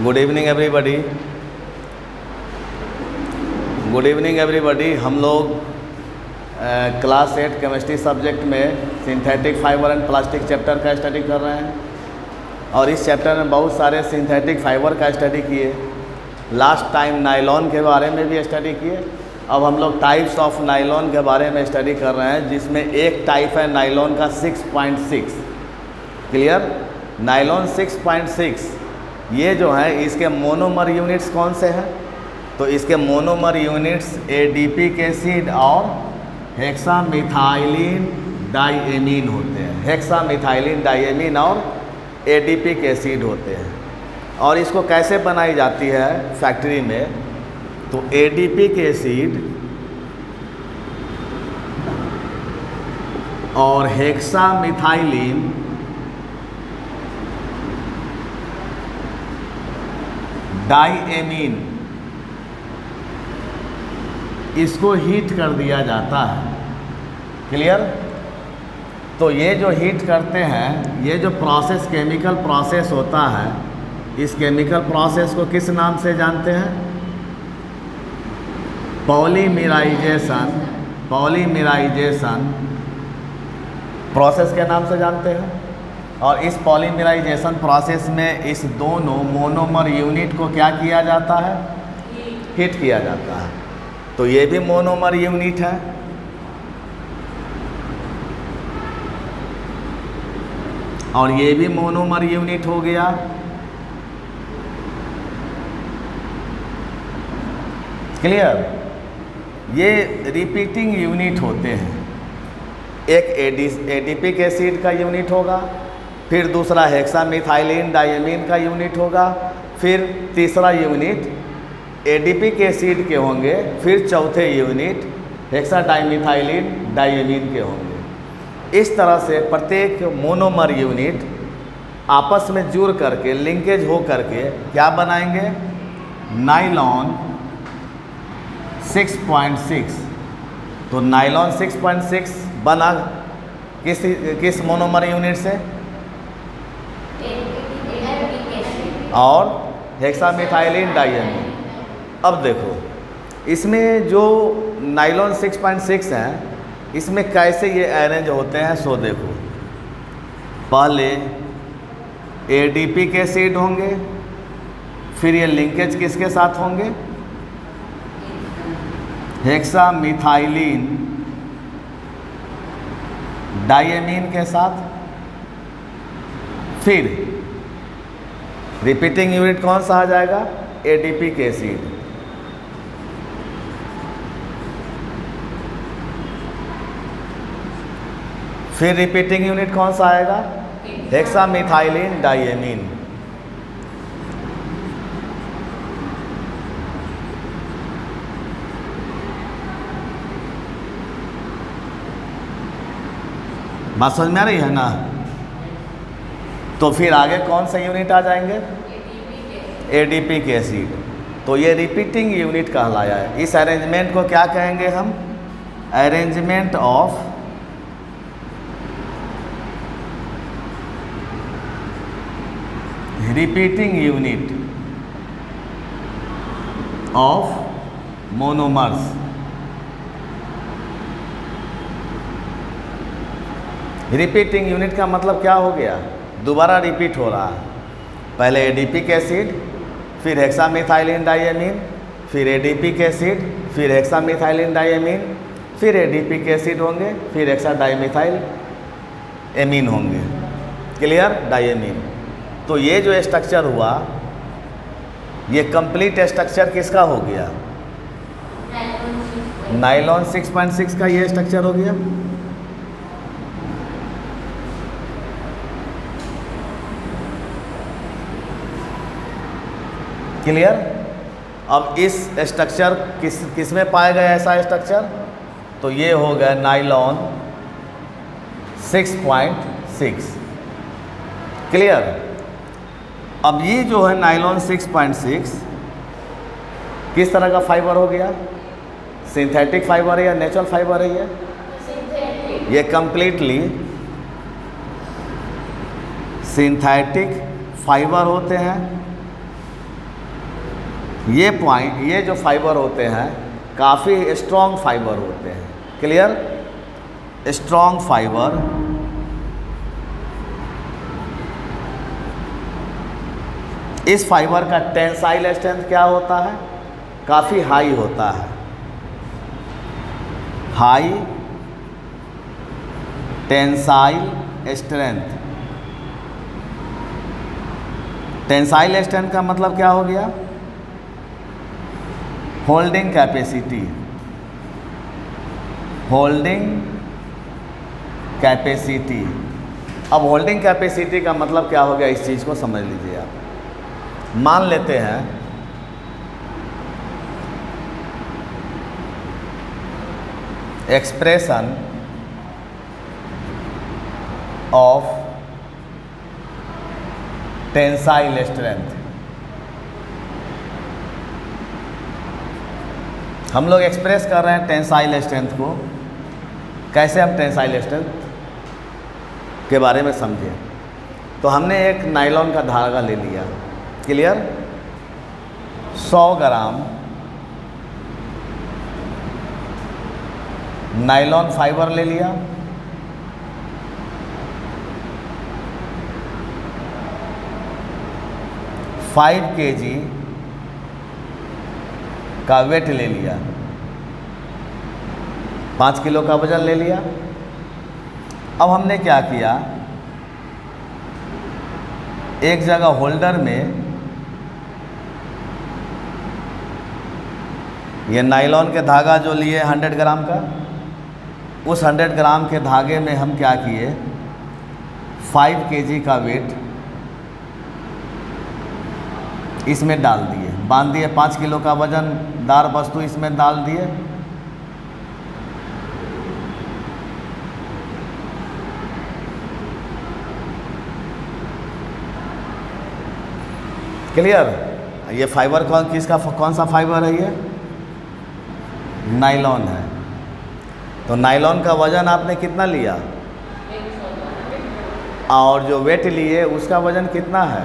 Good evening everybody. Good evening everybody. हम लोग class 8 chemistry subject में synthetic fibre and plastic chapter का study कर रहे हैं और इस चैप्टर में बहुत सारे सिंथेटिक फाइबर का स्टडी किए। लास्ट टाइम नायलॉन के बारे में भी स्टडी किए। अब हम लोग टाइप्स ऑफ नायलॉन के बारे में स्टडी कर रहे हैं, जिसमें एक टाइप है नायलॉन का 6.6। क्लियर? नायलॉन 6.6 ये जो है इसके मोनोमर यूनिट्स कौन से हैं? तो इसके मोनोमर यूनिट्स एडीपिक एसिड और हेक्सामिथाइलिन डाइएमीन होते हैं। हेक्सामिथाइलिन डाइएमीन और एडीपिक एसिड होते हैं। और इसको कैसे बनाई जाती है फैक्ट्री में? तो एडीपिक एसिड और हेक्सामिथाइलिन डाइएमीन इसको हीट कर दिया जाता है। क्लियर? तो ये जो हीट करते हैं, ये जो प्रोसेस केमिकल प्रोसेस होता है, इस केमिकल प्रोसेस को किस नाम से जानते हैं? पॉलीमराइजेशन। पॉलीमराइजेशन प्रोसेस के नाम से जानते हैं। और इस पॉलीमराइजेशन प्रोसेस में इस दोनों मोनोमर यूनिट को क्या किया जाता है? हीट किया जाता है। तो ये भी मोनोमर यूनिट है। और ये भी मोनोमर यूनिट हो गया। क्लियर? ये रिपीटिंग यूनिट होते हैं। एक एडीपिक एसिड का यूनिट होगा, फिर दूसरा हेक्सामिथाइलिन डाइएमीन का यूनिट होगा, फिर तीसरा यूनिट एडीपिक एसिड के होंगे, फिर चौथे यूनिट हेक्साडाइमिथाइलिन डाइएमीन के होंगे। इस तरह से प्रत्येक मोनोमर यूनिट आपस में जुड़ करके, लिंकेज हो करके क्या बनाएंगे? नायलॉन 6.6। तो नायलॉन 6.6 बना किस मोनोमर यूनिट से? और हेक्सामिथाइलिन डाइएमीन। अब देखो इसमें जो नायलॉन 6.6 हैं, इसमें कैसे ये अरेंज होते हैं सो देखो। पहले एडीपिक एसिड होंगे, फिर ये लिंकेज किसके साथ होंगे? हेक्सामिथाइलिन डाइएमीन के साथ। फिर रिपीटिंग यूनिट कौन सा आ जाएगा? Adipic acid. फिर रिपीटिंग यूनिट कौन सा आएगा? Hexamethylene diamine. बात समझ में आ रही है ना? तो फिर आगे कौन सा यूनिट आ जाएंगे? Adipic acid. तो ये रिपीटिंग यूनिट कहलाया है। इस अरेंजमेंट को क्या कहेंगे हम? Arrangement of repeating unit of monomers. Repeating unit का मतलब क्या हो गया? दोबारा रिपीट हो रहा है। पहले एडीपिक एसिड, फिर हेक्सामिथाइलिन डाइएमीन, फिर एडीपिक एसिड, फिर हेक्सामिथाइलिन डाइएमीन, फिर एडीपिक एसिड होंगे, फिर हेक्साडाइमिथाइल एमीन होंगे। क्लियर? डाइएमीन। तो ये जो स्ट्रक्चर हुआ, ये कंप्लीट स्ट्रक्चर किसका हो गया? नायलॉन 6.6 का ये स्ट्रक्चर हो गया। क्लियर? अब इस स्ट्रक्चर किस में पाया गया ऐसा स्ट्रक्चर? तो ये हो गया नायलॉन 6.6। क्लियर? अब ये जो है नायलॉन 6.6 किस तरह का फाइबर हो गया? सिंथेटिक फाइबर है या नेचुरल फाइबर है? ये कंप्लीटली सिंथेटिक फाइबर होते हैं ये पॉइंट, ये जो फाइबर होते हैं काफ़ी स्ट्रॉन्ग फाइबर होते हैं। क्लियर? स्ट्रॉन्ग फाइबर इस फाइबर का टेंसाइल स्ट्रेंथ क्या होता है? काफ़ी हाई होता है। High tensile strength. Tensile strength का मतलब क्या हो गया? Holding capacity. Holding capacity. अब होल्डिंग कैपेसिटी का मतलब क्या हो गया, इस चीज़ को समझ लीजिए आप। मान लेते हैं एक्सप्रेशन ऑफ टेंसाइल स्ट्रेंथ। हम लोग एक्सप्रेस कर रहे हैं टेंसाइल स्ट्रेंथ को। कैसे हम टेंसाइल स्ट्रेंथ के बारे में समझें, तो हमने एक नायलॉन का धागा ले लिया। क्लियर? 100 ग्राम नायलॉन फाइबर ले लिया। फाइव kg का वेट ले लिया, 5 किलो का वजन ले लिया। अब हमने क्या किया, एक जगह होल्डर में ये नायलॉन के धागा जो लिए 100 ग्राम का, उस 100 ग्राम के धागे में हम क्या किए, 5 kg का वेट इसमें डाल दिए, बांध दिए। 5 किलो का वजनदार वस्तु इसमें डाल दिए। क्लियर? ये फाइबर कौन सा फाइबर है? ये नायलॉन है। तो नायलॉन का वजन आपने कितना लिया, और जो वेट लिए उसका वजन कितना है?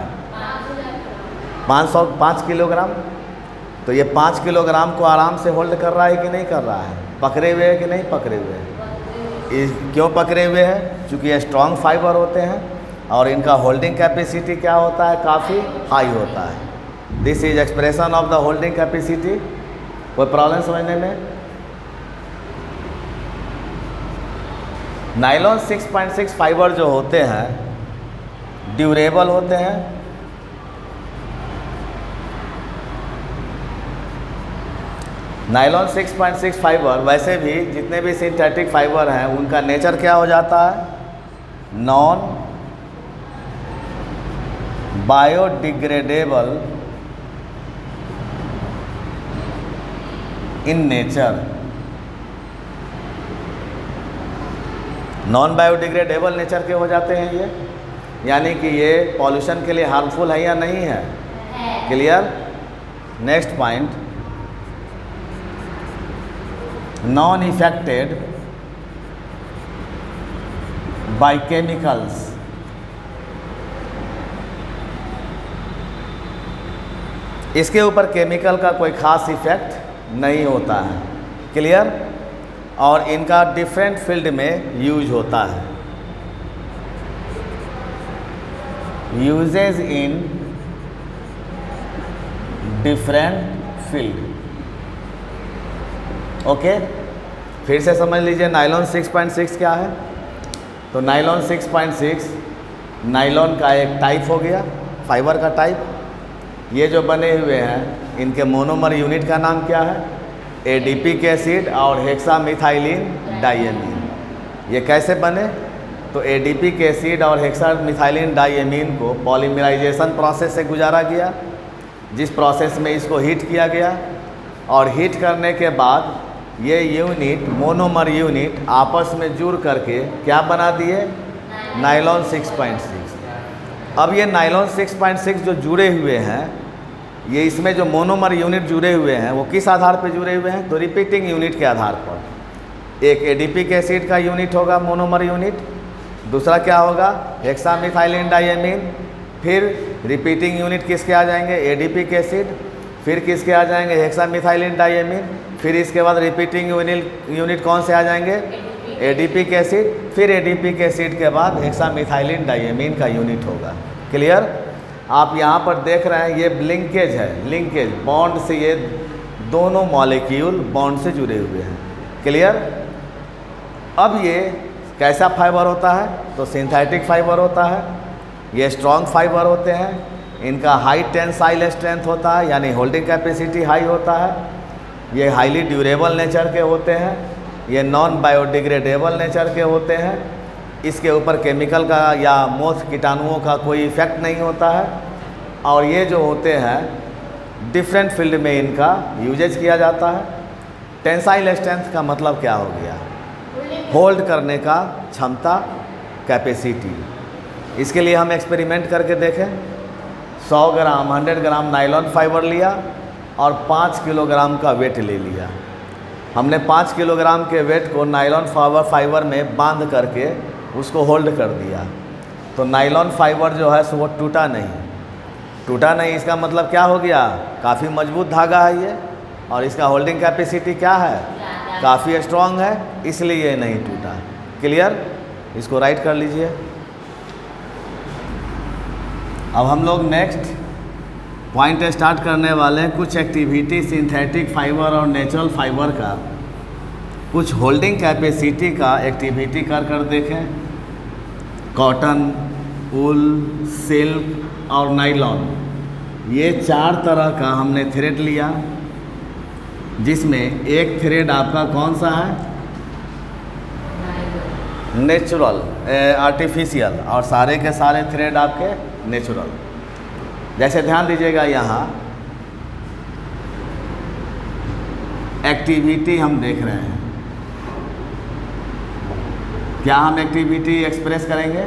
5 किलोग्राम। तो ये 5 किलोग्राम को आराम से होल्ड कर रहा है कि नहीं कर रहा है? पकड़े हुए है कि नहीं पकड़े हुए है? क्यों पकड़े हुए हैं? क्योंकि ये स्ट्रॉन्ग फाइबर होते हैं और इनका होल्डिंग कैपेसिटी क्या होता है? काफ़ी हाई होता है। This is expression of the holding capacity. कोई प्रॉब्लम समझने में? नायलॉन 6.6 फाइबर जो होते हैं ड्यूरेबल होते हैं। नायलॉन 6.6 फाइबर, वैसे भी जितने भी सिंथेटिक फाइबर हैं उनका नेचर क्या हो जाता है? Non biodegradable in nature. Non biodegradable nature के हो जाते हैं ये, यानी कि ये पॉल्यूशन के लिए हार्मफुल है या नहीं है? Clear? Next point, non affected by chemicals. इसके ऊपर केमिकल का कोई खास इफेक्ट नहीं होता है। क्लियर? और इनका डिफरेंट फील्ड में यूज होता है। Usages in different field. Okay, फिर से समझ लीजिए नायलॉन 6.6 क्या है। तो नायलॉन 6.6 नायलॉन का एक टाइप हो गया, फाइबर का टाइप। ये जो बने हुए हैं इनके मोनोमर यूनिट का नाम क्या है? एडीपिक एसिड और हेक्सामिथाइलिन डाइएमीन। ये कैसे बने? तो एडीपिक एसिड और हेक्सामिथाइलिन डाइएमीन को पॉलीमराइजेशन प्रोसेस से गुजारा गया, जिस प्रोसेस में इसको हीट किया गया, और हीट करने के बाद ये यूनिट, मोनोमर यूनिट आपस में जुड़ करके क्या बना दिए? नायलॉन 6.6। अब ये नायलॉन 6.6 जो जुड़े हुए हैं, ये इसमें जो मोनोमर यूनिट जुड़े हुए हैं वो किस आधार पर जुड़े हुए हैं? तो रिपीटिंग यूनिट के आधार पर। एक एडीपिक एसिड का यूनिट होगा मोनोमर यूनिट, दूसरा क्या होगा? Hexamethylene diamine. फिर रिपीटिंग यूनिट किसके आ जाएंगे? Adipic acid. फिर किसके आ जाएंगे, हेक्सामिथाइलिन डाइएमीन, फिर इसके बाद रिपीटिंग यूनिट कौन से आ जाएंगे, एडीपिक एसिड, फिर एडीपिक एसिड के बाद हेक्सामिथाइलिन डाइएमीन का यूनिट होगा। क्लियर। आप यहाँ पर देख रहे हैं ये लिंकेज है, लिंकेज बॉन्ड से, ये दोनों मॉलिक्यूल बॉन्ड से जुड़े हुए हैं। क्लियर। अब ये कैसा फाइबर होता है, तो सिंथेटिक फाइबर होता है। ये स्ट्रॉन्ग फाइबर होते हैं, इनका हाई टेंसाइल स्ट्रेंथ होता है, यानी होल्डिंग कैपेसिटी हाई होता है। ये हाईली ड्यूरेबल नेचर के होते हैं, ये नॉन बायोडिग्रेडेबल नेचर के होते हैं। इसके ऊपर केमिकल का या मोथ कीटाणुओं का कोई इफेक्ट नहीं होता है। और ये जो होते हैं डिफरेंट फील्ड में इनका यूजेज किया जाता है। टेंसाइल स्ट्रेंथ का मतलब क्या हो गया, होल्ड करने का क्षमता, कैपेसिटी। इसके लिए हम एक्सपेरिमेंट करके देखें। 100 ग्राम 100 ग्राम नायलॉन फाइबर लिया और 5 किलोग्राम का वेट ले लिया। हमने 5 किलोग्राम के वेट को नायलॉन फाइबर में बांध करके उसको होल्ड कर दिया। तो नायलॉन फाइबर जो है सो वो टूटा नहीं। इसका मतलब क्या हो गया, काफ़ी मजबूत धागा है ये, और इसका होल्डिंग कैपेसिटी क्या है, काफ़ी स्ट्रॉन्ग है, इसलिए ये नहीं टूटा। क्लियर। इसको राइट कर लीजिए। अब हम लोग नेक्स्ट पॉइंट स्टार्ट करने वाले हैं। कुछ एक्टिविटी सिंथेटिक फाइबर और नेचुरल फाइबर का, कुछ होल्डिंग कैपेसिटी का एक्टिविटी कर देखें। कॉटन, वूल, सिल्क और नायलॉन, ये 4 तरह का हमने थ्रेड लिया, जिसमें एक थ्रेड आपका कौन सा है, नेचुरल, आर्टिफिशियल, और सारे के सारे थ्रेड आपके नेचुरल। जैसे ध्यान दीजिएगा, यहाँ एक्टिविटी हम देख रहे हैं। क्या हम एक्टिविटी एक्सप्रेस करेंगे,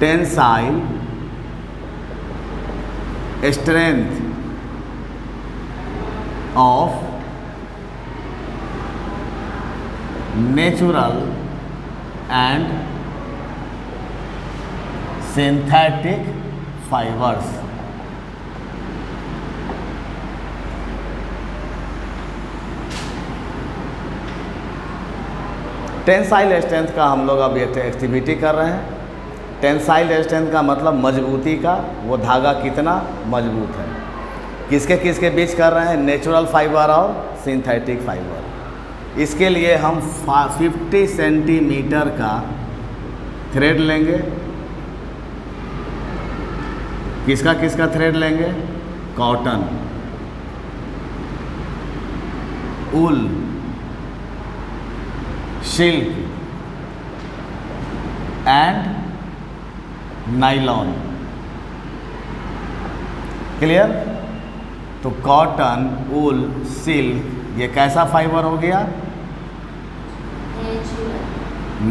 tensile strength of natural and synthetic fibres. Tensile strength का हम लोग अब एक्टिविटी कर रहे हैं। टेंसाइल स्ट्रेंथ का मतलब मजबूती का, वो धागा कितना मजबूत है। किसके किसके बीच कर रहे हैं, नेचुरल फाइबर और सिंथेटिक फाइबर। इसके लिए हम 50 सेंटीमीटर का थ्रेड लेंगे। किसका किसका थ्रेड लेंगे, cotton, wool, silk and nylon. Clear. तो कॉटन, वूल, सिल्क, ये कैसा फाइबर हो गया,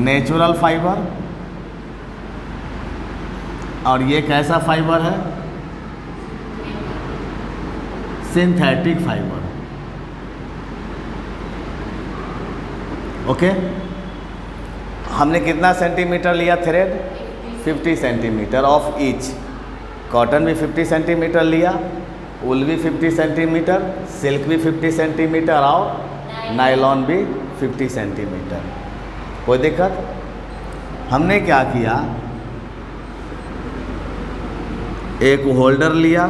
नेचुरल फाइबर। और ये कैसा फाइबर है, सिंथेटिक फाइबर। ओके। हमने कितना सेंटीमीटर लिया thread, 50 centimetre of each. Cotton भी 50 सेंटीमीटर लिया, वूल भी 50 सेंटीमीटर, सिल्क भी 50 सेंटीमीटर और नायलॉन भी 50 सेंटीमीटर। कोई दिक्कत। हमने क्या किया, एक होल्डर लिया,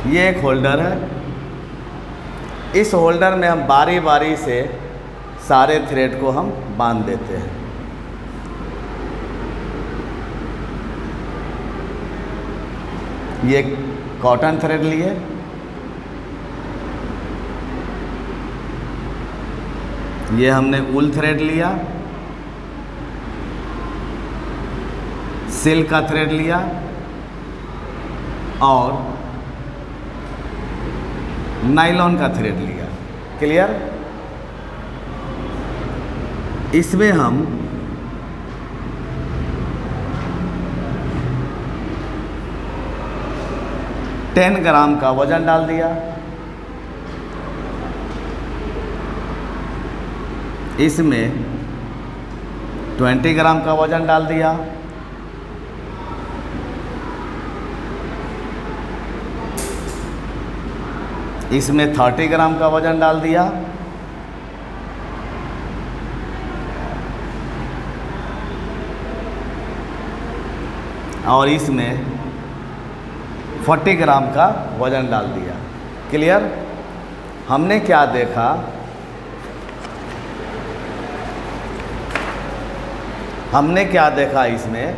ये एक होल्डर है। इस होल्डर में हम बारी बारी से सारे थ्रेड को हम बांध देते हैं। ये कॉटन थ्रेड लिए, ये हमने वूल थ्रेड लिया, सिल्क का थ्रेड लिया और नायलॉन का थ्रेड लिया। क्लियर। इसमें हम 10 ग्राम का वज़न डाल दिया, इसमें 20 ग्राम का वज़न डाल दिया, इसमें 30 ग्राम का वज़न डाल दिया, और इसमें 40 ग्राम का वज़न डाल दिया। क्लियर? हमने क्या देखा, हमने क्या देखा इसमें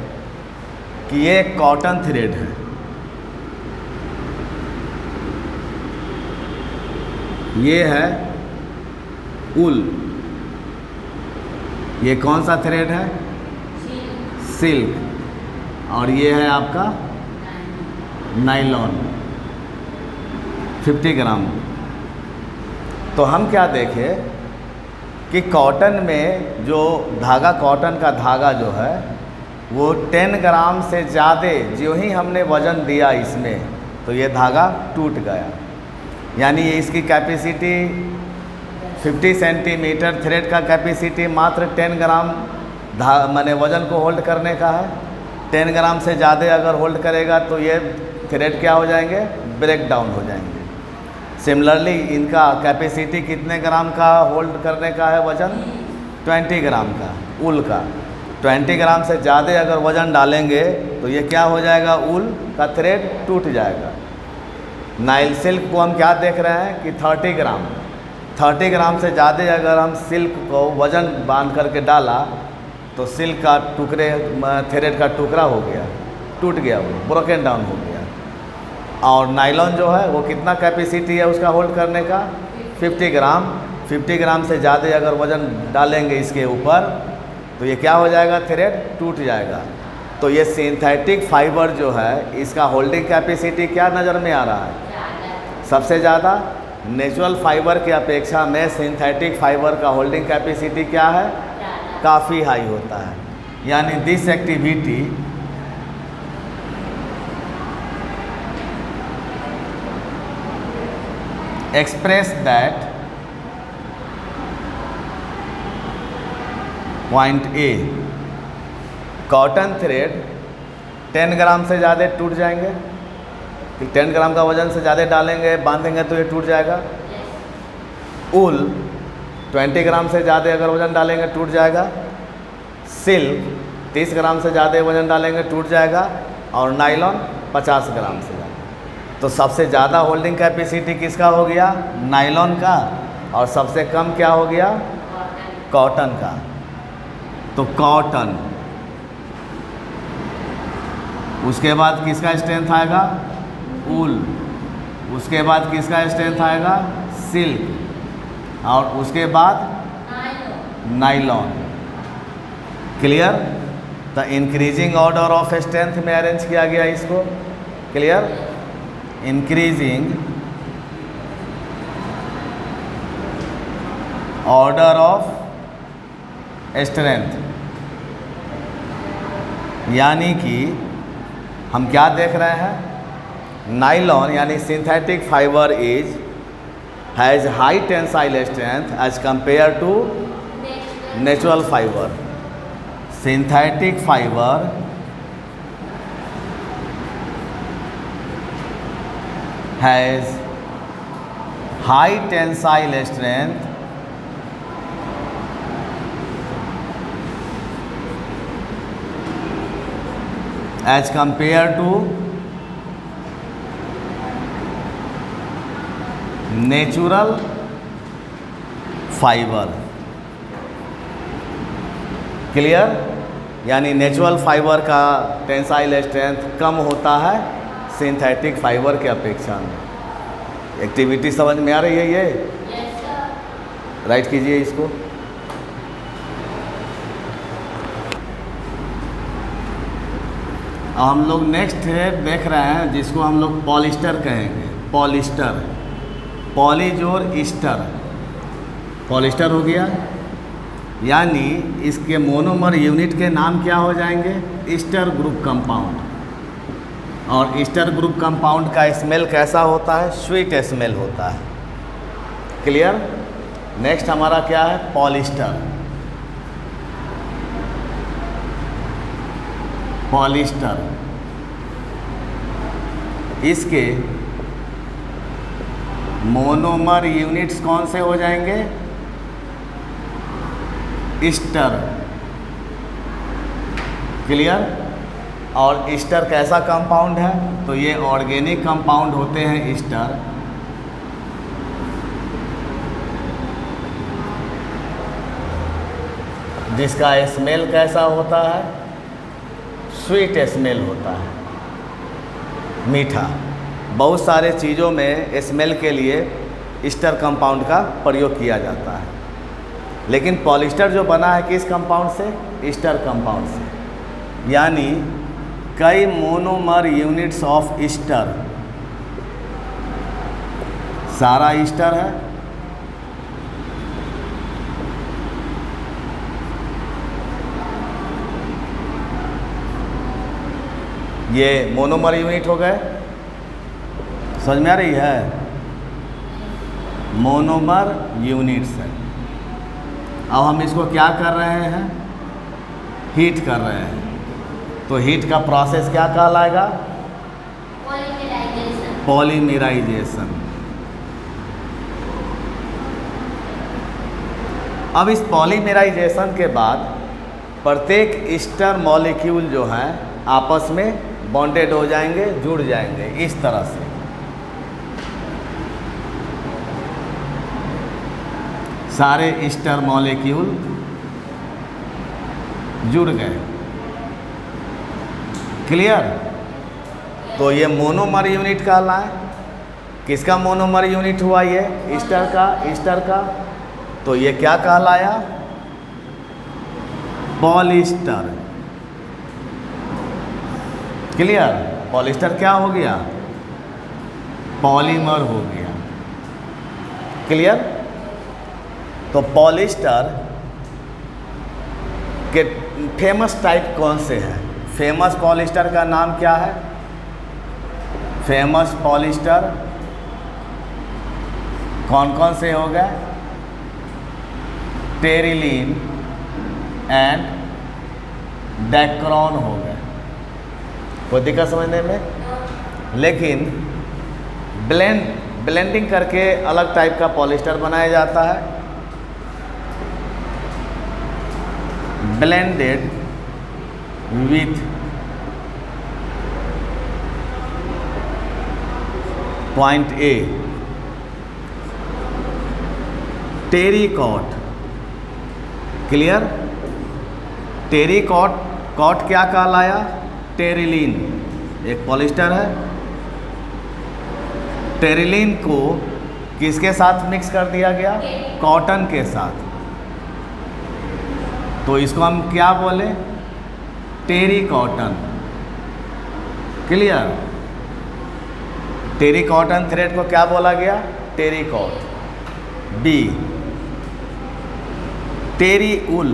कि ये कॉटन थ्रेड है, ये है उल, ये कौन सा थ्रेड है? सिल्क, और ये है आपका नायलॉन 50 ग्राम। तो हम क्या देखें कि कॉटन में जो धागा, कॉटन का धागा जो है वो 10 ग्राम से ज़्यादा जो ही हमने वज़न दिया इसमें, तो ये धागा टूट गया। यानी ये इसकी कैपेसिटी 50 सेंटीमीटर, थ्रेड का कैपेसिटी मात्र 10 ग्राम माने वज़न को होल्ड करने का है। 10 ग्राम से ज़्यादा अगर होल्ड करेगा तो ये थ्रेड क्या हो जाएंगे? ब्रेक डाउन हो जाएंगे। सिमिलरली इनका कैपेसिटी कितने ग्राम का होल्ड करने का है वज़न? 20 ग्राम का, उल का। 20 ग्राम से ज़्यादा अगर वज़न डालेंगे तो ये क्या हो जाएगा? उल का थ्रेड टूट जाएगा। नाइल सिल्क को हम क्या देख रहे हैं कि 30 ग्राम, 30 ग्राम से ज़्यादा अगर हम सिल्क को वज़न बांध करके डाला तो सिल्क का टुकड़े, थ्रेड का टुकड़ा हो गया, टूट गया, वो ब्रोकन डाउन हो गया। और नायलॉन जो है वो कितना कैपेसिटी है उसका होल्ड करने का? 50 ग्राम। 50 ग्राम से ज़्यादा अगर वज़न डालेंगे इसके ऊपर तो ये क्या हो जाएगा? थ्रेड टूट जाएगा। तो ये सिंथेटिक फाइबर जो है इसका होल्डिंग कैपेसिटी क्या नज़र में आ रहा है? सबसे ज़्यादा। नेचुरल फाइबर की अपेक्षा में सिंथेटिक फाइबर का होल्डिंग कैपेसिटी क्या है? काफ़ी हाई होता है। यानी this activity express that point A, cotton thread 10 ग्राम से ज़्यादा टूट जाएंगे, 10 ग्राम का वज़न से ज़्यादा डालेंगे, बांधेंगे तो ये टूट जाएगा। उल 20 ग्राम से ज़्यादा अगर वज़न डालेंगे टूट जाएगा। सिल्क 30 ग्राम से ज़्यादा वज़न डालेंगे टूट जाएगा। और नायलॉन 50 ग्राम से ज़्यादा। तो सबसे ज़्यादा होल्डिंग कैपेसिटी किसका हो गया? नायलॉन का। और सबसे कम क्या हो गया? कॉटन का। तो कॉटन, उसके बाद किसका स्ट्रेंथ आएगा? उल। उसके बाद किसका स्ट्रेंथ आएगा? सिल्क। और उसके बाद नायलॉन। क्लियर? तो इंक्रीजिंग ऑर्डर ऑफ स्ट्रेंथ में अरेंज किया गया इसको। Clear? Increasing order of strength, यानी कि हम क्या देख रहे हैं? नायलॉन यानी synthetic fibre is has high tensile strength as compare to natural fibre. Synthetic fibre has high tensile strength as compared to natural fibre. Clear? यानी नेचुरल फाइबर का टेंसाइल स्ट्रेंथ कम होता है सिंथेटिक फाइबर के अपेक्षा में। Activity समझ में आ रही है ये? राइट कीजिए इसको। हम लोग नेक्स्ट देख रहे हैं जिसको हम लोग पॉलिस्टर कहेंगे। पॉलिस्टर, पॉलीजोर ईस्टर, पॉलिस्टर हो गया। यानी इसके मोनोमर यूनिट के नाम क्या हो जाएंगे? Easter group compound. और ईस्टर ग्रुप कंपाउंड का स्मेल कैसा होता है? स्वीट स्मेल होता है। क्लियर? नेक्स्ट हमारा क्या है? पॉलिस्टर। पॉलिस्टर इसके मोनोमर यूनिट्स कौन से हो जाएंगे? ईस्टर। क्लियर? और ईस्टर कैसा कंपाउंड है? तो ये ऑर्गेनिक कंपाउंड होते हैं ईस्टर। जिसका स्मेल कैसा होता है? स्वीट स्मेल होता है, मीठा। बहुत सारे चीज़ों में स्मेल के लिए ईस्टर कंपाउंड का प्रयोग किया जाता है, लेकिन पॉलिस्टर जो बना है किस कंपाउंड से? ईस्टर कंपाउंड से। यानी कई मोनोमर यूनिट्स ऑफ ईस्टर, सारा ईस्टर है, ये मोनोमर यूनिट हो गए। समझ में आ रही है? मोनोमर यूनिट्स है। अब हम इसको क्या कर रहे हैं? हीट कर रहे हैं। तो हीट का प्रोसेस क्या कहलाएगा? पॉलीमराइजेशन। अब इस पॉलीमराइजेशन के बाद प्रत्येक ईस्टर मॉलिक्यूल जो हैं आपस में बॉन्डेड हो जाएंगे, जुड़ जाएंगे इस तरह से। सारे ईस्टर मॉलिक्यूल जुड़ गए। क्लियर? तो ये मोनोमर यूनिट कहलाए। किसका मोनोमर यूनिट हुआ? ये ईस्टर का। ईस्टर का तो ये क्या कहलाया? पॉलिस्टर। क्लियर? पॉलिस्टर क्या हो गया? पॉलीमर हो गया। क्लियर? तो पॉलिस्टर के फेमस टाइप कौन से हैं? फेमस पॉलिस्टर का नाम क्या है? फेमस पॉलिस्टर कौन कौन से हो गए? टेरिलीन एंड डेक्रॉन हो गए। कोई दिक्कत समझने में? लेकिन ब्लेंडिंग करके अलग टाइप का पॉलिस्टर बनाया जाता है। Blended with point A terricot. Clear? Terricot क्या कहलाया? टेरिलीन एक पॉलिस्टर है। टेरिलीन को किसके साथ मिक्स कर दिया गया? कॉटन के साथ। तो इसको हम क्या बोले? टेरिकॉटन। क्लियर? टेरिकॉटन थ्रेड को क्या बोला गया? टेरिकॉट। बी टेरी उल।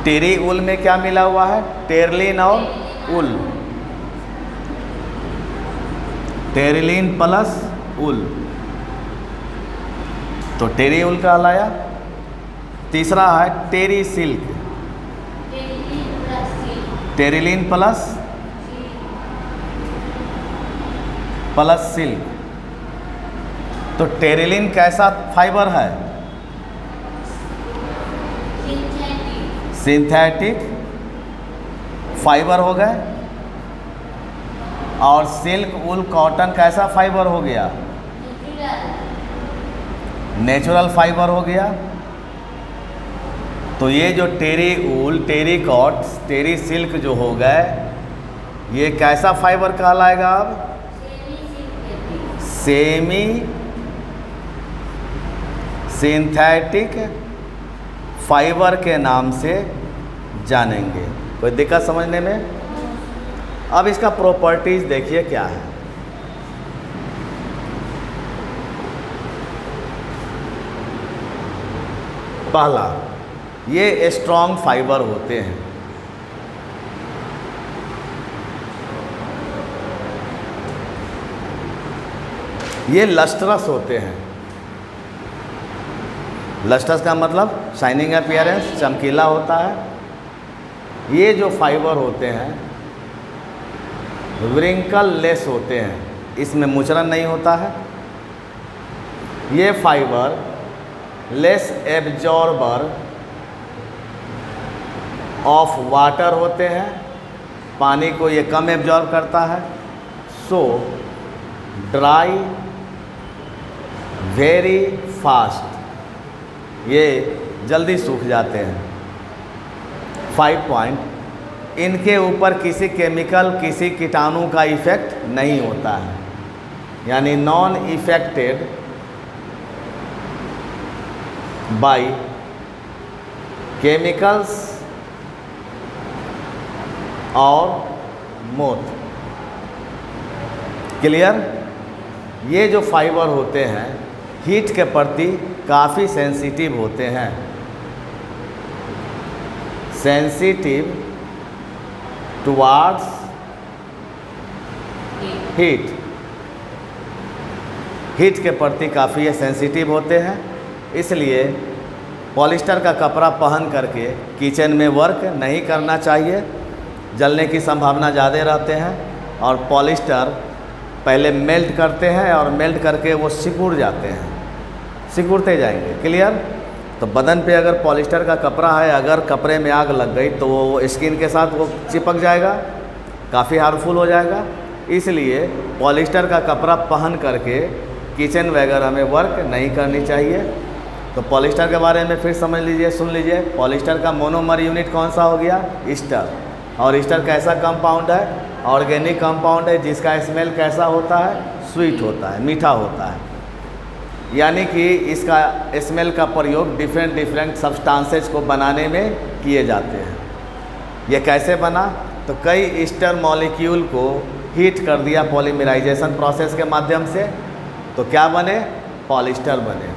टेरी उल में क्या मिला हुआ है? टेरिलीन और उल। टेरिलीन प्लस उल, तो टेरी उल कहलाया। तीसरा है टेरी सिल्क। Terylene plus silk. तो टेरिलीन कैसा फाइबर है? सिंथेटिक फाइबर हो गए। और सिल्क वूल कॉटन कैसा फाइबर हो गया? नेचुरल फाइबर हो गया। तो ये जो टेरी वूल, टेरी कॉट, टेरी सिल्क जो हो गए, ये कैसा फाइबर कहलाएगा? अब सेमी सिंथेटिक फाइबर के नाम से जानेंगे। कोई दिक्कत समझने में? अब इसका प्रॉपर्टीज देखिए क्या है। पहला, ये स्ट्रॉन्ग फाइबर होते हैं। ये लस्ट्रस होते हैं। लस्ट्रस का मतलब शाइनिंग अपीयरेंस, चमकीला होता है। ये जो फाइबर होते हैं व्रिंकल लेस होते हैं, इसमें मुचलन नहीं होता है। ये fibre less absorber of water होते हैं, पानी को ये कम एब्जॉर्ब करता है। सो ड्राई वेरी फास्ट, ये जल्दी सूख जाते हैं। 5 पॉइंट, इनके ऊपर किसी केमिकल, किसी कीटाणु का इफेक्ट नहीं होता है, यानी नॉन इफेक्टेड बाय केमिकल्स और मोथ। क्लियर? ये जो फाइबर होते हैं हीट के प्रति काफ़ी सेंसिटिव होते हैं। सेंसिटिव टुवार्ड्स हीट, हीट के प्रति काफ़ी ये सेंसिटिव होते हैं। इसलिए पॉलिस्टर का कपड़ा पहन करके किचन में वर्क नहीं करना चाहिए, जलने की संभावना ज़्यादा रहते हैं। और पॉलिस्टर पहले मेल्ट करते हैं और मेल्ट करके वो सिकुड़ जाते हैं, सिकुड़ते जाएंगे। क्लियर? तो बदन पे अगर पॉलिस्टर का कपड़ा है, अगर कपड़े में आग लग गई तो वो स्किन के साथ वो चिपक जाएगा, काफ़ी हार्मफुल हो जाएगा। इसलिए पॉलिस्टर का कपड़ा पहन करके किचन वगैरह में वर्क नहीं करनी चाहिए। तो पॉलिस्टर के बारे में फिर समझ लीजिए, सुन लीजिए। पॉलिस्टर का मोनोमर यूनिट कौन सा हो गया? ईस्टर। और ईस्टर कैसा कंपाउंड है? ऑर्गेनिक कंपाउंड है, जिसका स्मेल कैसा होता है? स्वीट होता है, मीठा होता है। यानी कि इसका स्मेल का प्रयोग डिफरेंट सब्सटेंसेस को बनाने में किए जाते हैं। ये कैसे बना? तो कई ईस्टर मॉलिक्यूल को हीट कर दिया पॉलीमराइजेशन प्रोसेस के माध्यम से, तो क्या बने? पॉलिस्टर बने।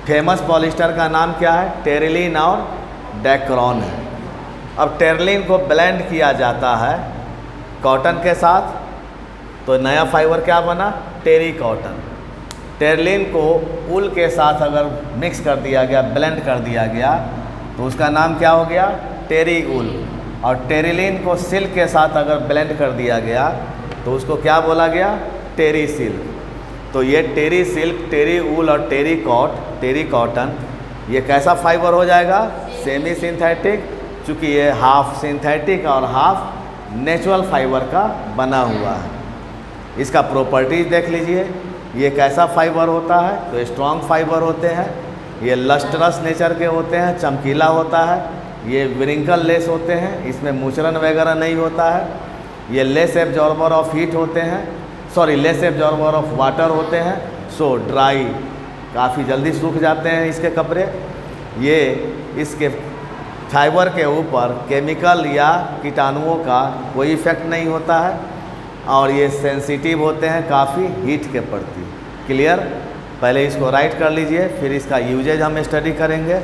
फेमस पॉलिस्टर का नाम क्या है? टेरिलीन और डेक्रॉन है। अब टेरिलीन को ब्लेंड किया जाता है कॉटन के साथ, तो नया फाइबर क्या बना? टेरी कॉटन। टेरिलीन को वूल के साथ अगर मिक्स कर दिया गया, ब्लेंड कर दिया गया, तो उसका नाम क्या हो गया? टेरी वूल। और टेरिलीन को सिल्क के साथ अगर ब्लेंड कर दिया गया तो उसको क्या बोला गया? टेरी सिल्क। तो ये टेरी सिल्क, टेरी वूल और टेरी कॉटन, ये कैसा फाइबर हो जाएगा? सेमी सिंथेटिक, चूँकि ये हाफ सिंथेटिक और हाफ नेचुरल फाइबर का बना हुआ है। इसका प्रॉपर्टीज देख लीजिए। ये कैसा फाइबर होता है? तो स्ट्रॉन्ग फाइबर होते हैं, ये लस्ट्रस नेचर के होते हैं, चमकीला होता है, ये व्रिंकल लेस होते हैं, इसमें मुचलन वगैरह नहीं होता है, ये लेस एब्जॉर्बर ऑफ हीट होते हैं, लेस एब्जॉर्बर ऑफ वाटर होते हैं। सो ड्राई, काफ़ी जल्दी सूख जाते हैं इसके कपड़े। ये इसके फाइबर के ऊपर केमिकल या कीटाणुओं का कोई इफेक्ट नहीं होता है, और ये सेंसिटिव होते हैं काफ़ी हीट के प्रति। क्लियर? पहले इसको राइट कर लीजिए, फिर इसका यूजेज हम स्टडी करेंगे।